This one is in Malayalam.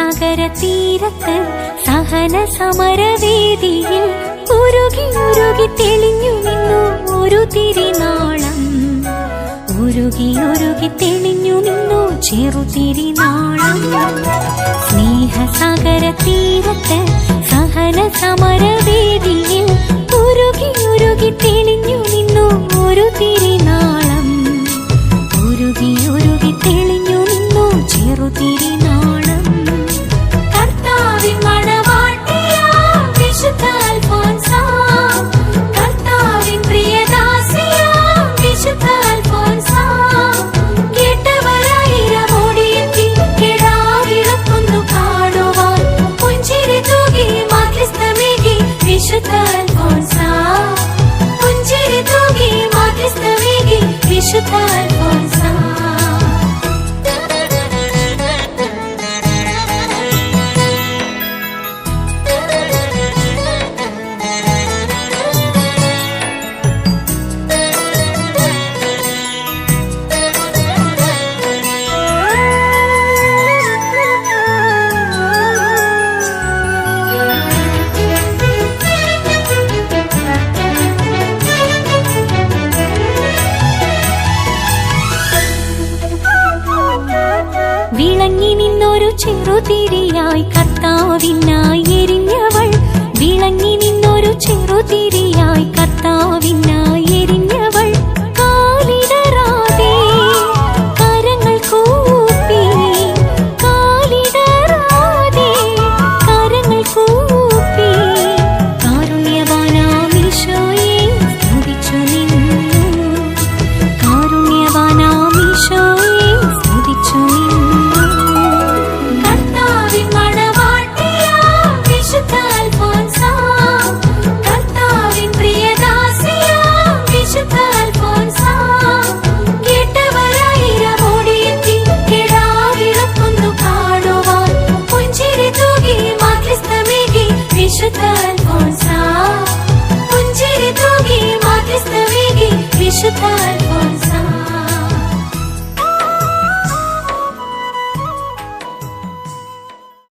സാഗര തീരത്ത് സഹന സമരവേദിയിൽ ഉരുകി ഉരുകി തെളിഞ്ഞു നിന്നു ഒരു തിരിനാളം. ഉരുകി ഉരുകി തെളിഞ്ഞു നിന്നു ചെറുതിരിനാളം. സ്നേഹസാഗര തീരത്ത് സഹന സമരവേദിയിൽ ഉരുകി ഉരുകി തെളിഞ്ഞു നിന്നു ഒരു തിരിനാളം. ഉരുകി ഉരുകി തെളിഞ്ഞു നിന്നു ചെറുതിരിനാളം. കർത്താവിൻ മണവാട്ടിയാം വിശുദ്ധ അൽഫോൻസ, കർത്താവിൻ പ്രിയദാസിയാം വിശുദ്ധ അൽഫോൻസ, കേട്ടവരായിരം ഓടിയെത്തി കിടാവിളക്കൊന്നു കാണുവാൻ പുഞ്ചിരി തൂകി മാധ്യസ്ഥമേകി വിശുദ്ധ അൽഫോൻസ. പുഞ്ചിരി തൂകി മാധ്യസ്ഥമേകി വിശുദ്ധ അൽഫോൻസ. വിളങ്ങി നിന്നൊരു ചെറുതിരിയായി കർത്താവിനായി എരിഞ്ഞവൾ. വിളങ്ങി നിന്നൊരു ചെറുതിരിയായി കർത്താവിനായി എരിഞ്ഞവൾ. കാലിടറാതെ കരങ്ങൾ കൂപ്പി, കാലിടറാതെ കരങ്ങൾ കൂപ്പി കാരുണ്യവാനാം ഈശോയെ സ്തുതിച്ചു നിന്നു. കാരുണ്യവാനാം ഈശോയെ സ്തുതിച്ചു നിന്നു. കർത്താവിൻ മണവാട്ടിയാം വിശുദ്ധ അൽഫോൻസ, കർത്താവിൻ പ്രിയദാസിയാം വിശുദ്ധ അൽഫോൻസ, കേട്ടവരായിരം ഓടിയെത്തി കിടാവിളക്കൊന്നു കാണുവാൻ പുഞ്ചിരി തൂകി മാധ്യസ്ഥമേകി വിശുദ്ധ അൽഫോൻസ. പുഞ്ചിരി തൂകി മാധ്യസ്ഥമേകി വിശുദ്ധ